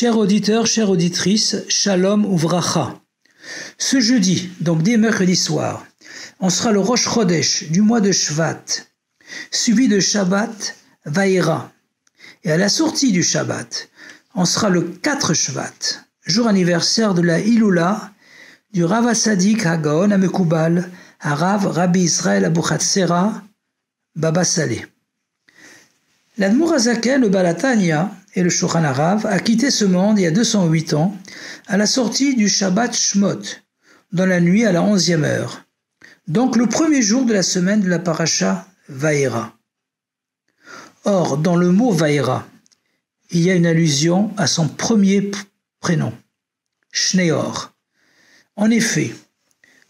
Chers auditeurs, chères auditrices, Shalom Uvracha. Ce jeudi, donc dès mercredi soir, on sera le Rosh Chodesh du mois de Shvat, suivi de Shabbat Vaïra. Et à la sortie du Shabbat, on sera le 4 Shvat, jour anniversaire de la Iloula du Rav Hasadik HaGaon HaMekubal, Harav Rabbi Israël Abuchatzera Baba Saleh. L'Admour HaZaken, le Baal HaTanya et le Shulchan Arav a quitté ce monde il y a 208 ans à la sortie du Shabbat Shmot, dans la nuit à la 11e heure, donc le premier jour de la semaine de la paracha Vaïra. Or, dans le mot Vaïra, il y a une allusion à son premier prénom, Shneor. En effet,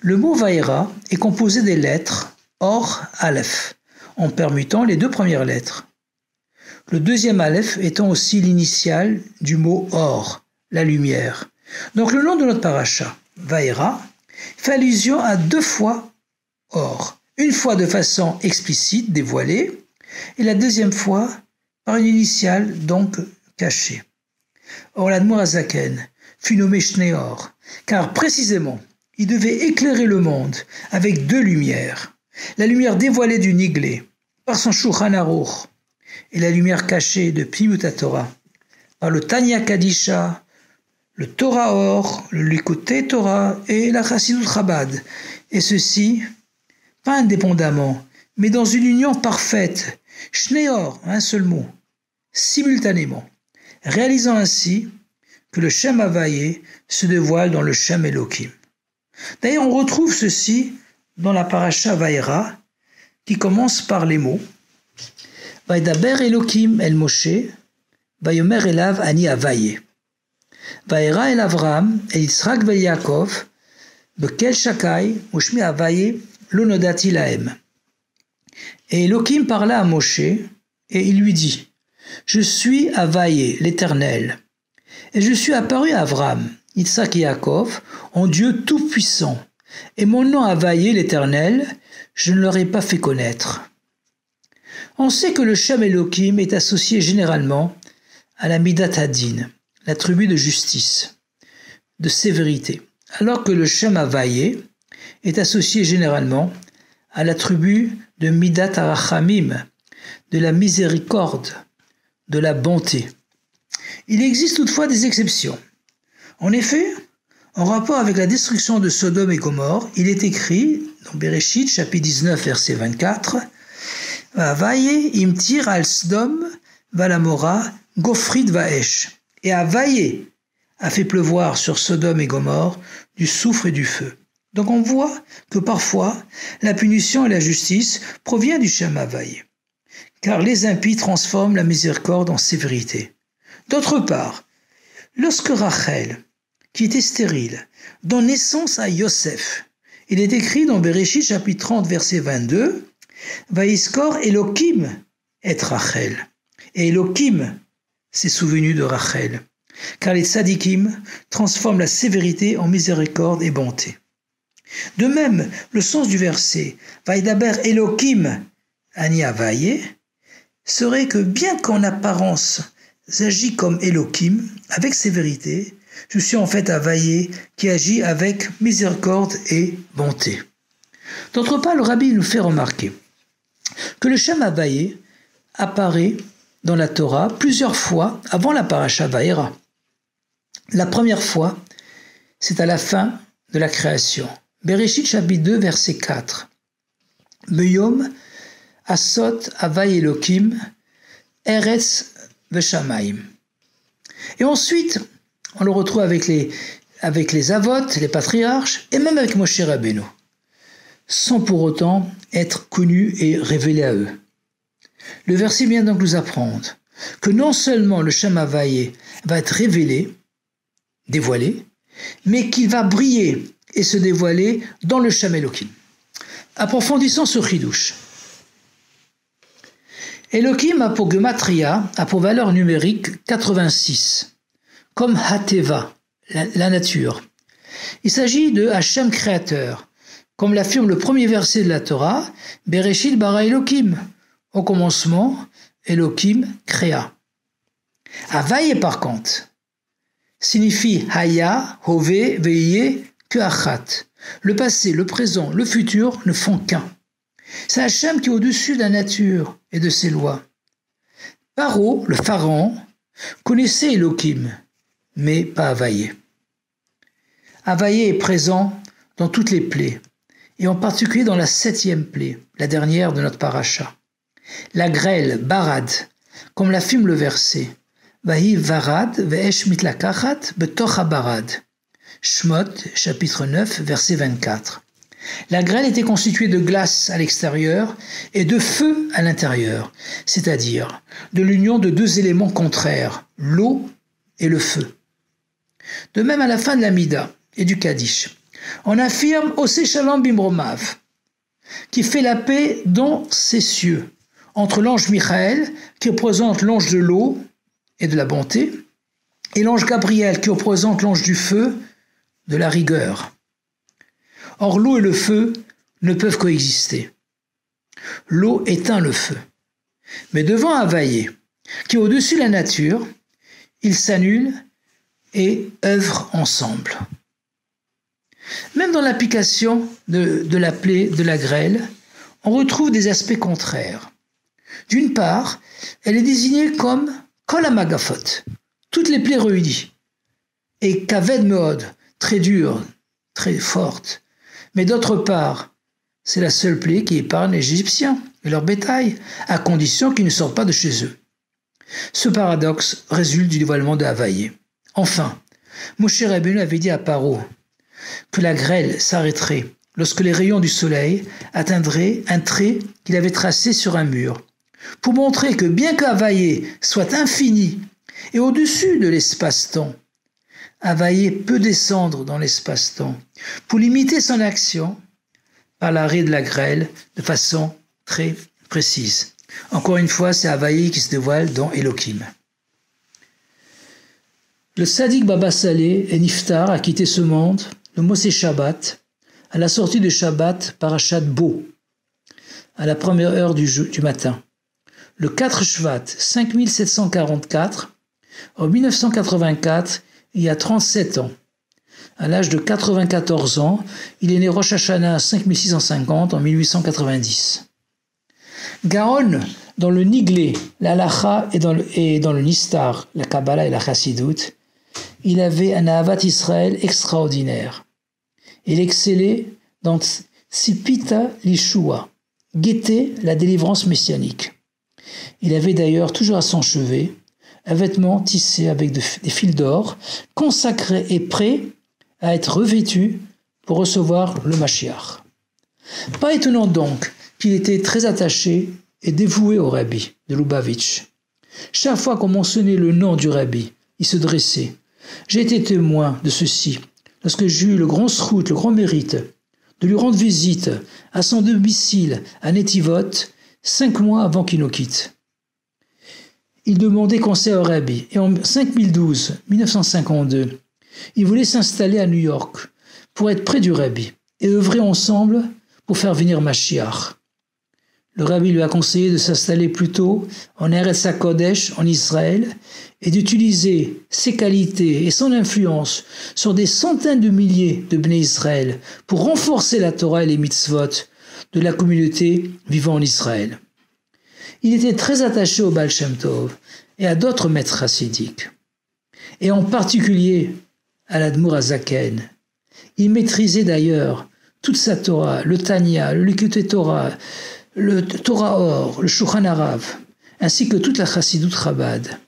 le mot Vaïra est composé des lettres Or, Aleph, en permutant les deux premières lettres. Le deuxième Aleph étant aussi l'initiale du mot Or, la lumière. Donc le nom de notre paracha, Vaïra, fait allusion à deux fois Or. Une fois de façon explicite, dévoilée, et la deuxième fois par une initiale, donc cachée. Or l'Admour HaZaken fut nommé Shneor, car précisément, il devait éclairer le monde avec deux lumières. La lumière dévoilée du Niglé, par son Shulchan Aruch, et la lumière cachée de Pnimut HaTorah, par le Tanya Kadisha, le Torah Or, le Likutei Torah et la Chassidut Chabad, et ceci, pas indépendamment, mais dans une union parfaite, Shneor, un seul mot, simultanément, réalisant ainsi que le Shem Havayé se dévoile dans le Shem Elohim. D'ailleurs, on retrouve ceci dans la paracha Vaïra, qui commence par les mots Vaidaber Elohim el Moshe, Vayomer elav ani Havayé. Vaïra el Avram, el Yitzhak vel Yaakov, bekel shakai, ushmi Havayé, lo nodati lahem. Et Elohim parla à Moshe, et il lui dit, je suis Havayé, l'Éternel, et je suis apparu à Avram, Yitzhak et Yaakov, en Dieu tout-puissant, et mon nom Havayé, l'Éternel, je ne leur ai pas fait connaître. On sait que le Shem Elohim est associé généralement à la Midat Hadin, l'attribut de justice, de sévérité, alors que le Shem Havayé est associé généralement à l'attribut de Midat Harachamim, de la miséricorde, de la bonté. Il existe toutefois des exceptions. En effet, en rapport avec la destruction de Sodome et Gomorrhe, il est écrit dans Bereshit, chapitre 19, verset 24, Havayé imtir al Sdom valamora gofrit vaesh. Et Havayé a fait pleuvoir sur Sodome et Gomorrhe du soufre et du feu. Donc on voit que parfois la punition et la justice proviennent du Shem Havayé, car les impies transforment la miséricorde en sévérité. D'autre part, lorsque Rachel, qui était stérile, donne naissance à Yosef, il est écrit dans Bereshit chapitre 30 verset 22, Vaïskor Elohim et Rachel. Et Elohim s'est souvenu de Rachel, car les tzadikim transforment la sévérité en miséricorde et bonté. De même, le sens du verset Vaidaber Elohim ani Havayé serait que bien qu'en apparence j'agis comme Elohim avec sévérité, je suis en fait Havayé qui agit avec miséricorde et bonté. D'autre part, le Rabbi nous fait remarquer que le Shem Havayé apparaît dans la Torah plusieurs fois avant la paracha Vaïra. La première fois, c'est à la fin de la création. Bereshit chapitre 2 verset 4. Beyom asot Havayé Elohim eretz v'shamayim. Et ensuite, on le retrouve avec les Avot, les patriarches, et même avec Moshe Rabbeinu, sans pour autant être connu et révélé à eux. Le verset vient donc nous apprendre que non seulement le Shem Havayé va être révélé, dévoilé, mais qu'il va briller et se dévoiler dans le Shem Elohim. Approfondissons ce chidouche. Elohim a pour gematria, a pour valeur numérique 86, comme Hateva, la nature. Il s'agit de Hachem créateur, comme l'affirme le premier verset de la Torah, Bereshit bara Elohim. Au commencement, Elohim créa. Havayé par contre, signifie Haya, Hové, Veye, que Achat. Le passé, le présent, le futur ne font qu'un. C'est Hachem qui est au-dessus de la nature et de ses lois. Paro, le pharaon, connaissait Elohim, mais pas Havaïe. Havaïe est présent dans toutes les plaies, et en particulier dans la 7e plaie, la dernière de notre paracha. La grêle, barad, comme l'affirme le verset. Vahi varad ve'esh mitlakachat betoch barad. Shmot, chapitre 9, verset 24. La grêle était constituée de glace à l'extérieur et de feu à l'intérieur, c'est-à-dire de l'union de deux éléments contraires, l'eau et le feu. De même à la fin de la Mida et du Kaddish, on affirme Osé Shalom Bimromav, qui fait la paix dans ses cieux, entre l'ange Michaël, qui représente l'ange de l'eau et de la bonté, et l'ange Gabriel, qui représente l'ange du feu, de la rigueur. Or, l'eau et le feu ne peuvent coexister. L'eau éteint le feu. Mais devant Havaïe, qui est au-dessus de la nature, ils s'annulent et œuvrent ensemble. Même dans l'application de la plaie de la grêle, on retrouve des aspects contraires. D'une part, elle est désignée comme Kol HaMagafot, toutes les plaies réunies, et Kaved Meod, très dure, très forte. Mais d'autre part, c'est la seule plaie qui épargne les Égyptiens et leur bétail, à condition qu'ils ne sortent pas de chez eux. Ce paradoxe résulte du dévoilement de Havaïe. Enfin, Moshe Rabbeinu avait dit à Paro que la grêle s'arrêterait lorsque les rayons du soleil atteindraient un trait qu'il avait tracé sur un mur, pour montrer que bien qu'Havaïe soit infini et au-dessus de l'espace-temps, Havaïe peut descendre dans l'espace-temps pour limiter son action par l'arrêt de la grêle de façon très précise. Encore une fois, c'est Havaïe qui se dévoile dans Elohim. Le Sadiq Baba Salé et Niftar a quitté ce monde le Mossé Shabbat à la sortie de Shabbat Parashat Bo à la première heure du matin. Le 4 Shvat 5744 en 1984, il y a 37 ans. À l'âge de 94 ans, il est né Rosh Hashanah 5650 en 1890. Gaon, dans le Niglé, la Halacha et dans le Nistar, la Kabbalah et la Chassidut, il avait un Ahavat Israël extraordinaire. Il excellait dans Tzipita Lishua, guetter la délivrance messianique. Il avait d'ailleurs toujours à son chevet un vêtement tissé avec des fils d'or, consacré et prêt à être revêtu pour recevoir le Mashiach. Pas étonnant donc qu'il était très attaché et dévoué au Rabbi de Lubavitch. Chaque fois qu'on mentionnait le nom du Rabbi, il se dressait. J'ai été témoin de ceci lorsque j'ai eu le grand srout, le grand mérite de lui rendre visite à son domicile à Netivot 5 mois avant qu'il nous quitte. Il demandait conseil au Rabbi et en 1952, il voulait s'installer à New York pour être près du Rabbi et œuvrer ensemble pour faire venir Mashiach. Le Rabbi lui a conseillé de s'installer plutôt en Eretz HaKodesh, en Israël, et d'utiliser ses qualités et son influence sur des centaines de milliers de Bnei Israël pour renforcer la Torah et les mitzvot de la communauté vivant en Israël. Il était très attaché au Baal Shem Tov et à d'autres maîtres chassidiques, et en particulier à l'Admour HaZaken. Il maîtrisait d'ailleurs toute sa Torah, le Tanya, le Likutei Torah, le Torah Or, le Shulchan Arav, ainsi que toute la Chassidut Chabad.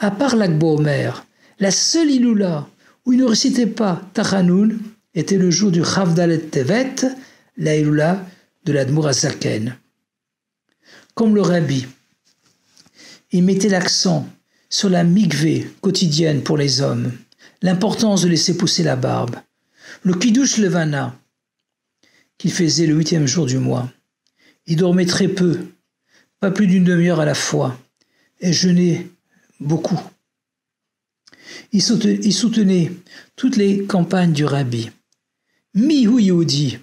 À part l'Akba Omer, la seule Iloula où il ne récitait pas Tachanoun était le jour du Chavdalet Tevet, la Iloula de l'Admour HaZaken. Comme le Rabbi, il mettait l'accent sur la mikvé quotidienne pour les hommes, l'importance de laisser pousser la barbe, le Kiddush Levana qu'il faisait le 8e jour du mois. Il dormait très peu, pas plus d'une demi-heure à la fois, et jeûnait beaucoup. Il soutenait toutes les campagnes du Rabbi. Mihu Yehudi,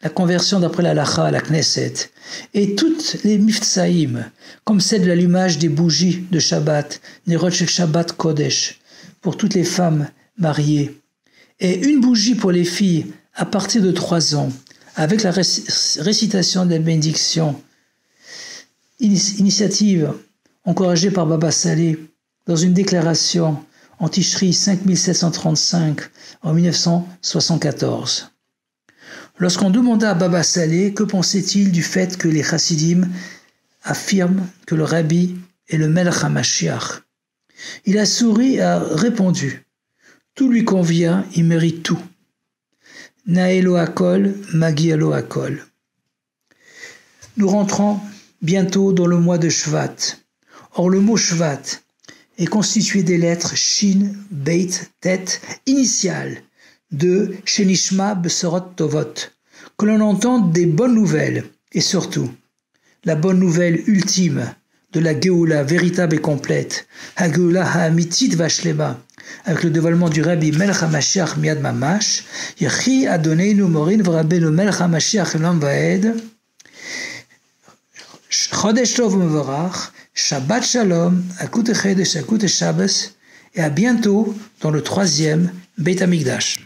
la conversion d'après la Halacha à la Knesset, et toutes les miftsaïm, comme celle de l'allumage des bougies de Shabbat, Nerot Shel Shabbat Kodesh, pour toutes les femmes mariées, et une bougie pour les filles à partir de 3 ans, avec la récitation des bénédictions, initiative encouragée par Baba Saleh dans une déclaration en Tishri 5735 en 1974. Lorsqu'on demanda à Baba Saleh que pensait-il du fait que les chassidim affirment que le Rabbi est le Melech HaMashiach, il a souri et a répondu « Tout lui convient, il mérite tout. Naelo Hakol, Magialo Hakol. » Nous rentrons bientôt dans le mois de Shvat. Or, le mot Shvat est constitué des lettres Shin, Beit, Tet, initiales de Shenishma Besorot Tovot, que l'on entende des bonnes nouvelles, et surtout, la bonne nouvelle ultime de la Géoula véritable et complète, Hageoula Ha'amitit Vashlema, avec le dévoilement du Rabbi Melech HaMashiach Miad Mamash, Yechi Adoneinu Morin V'Rabbeinu Melech HaMashiach Elam Va'ed, Chodesh Tov Mevorach, Shabbat Shalom, Akut Chedesh, Akut Shabbos, et à bientôt dans le 3e Beit HaMikdash.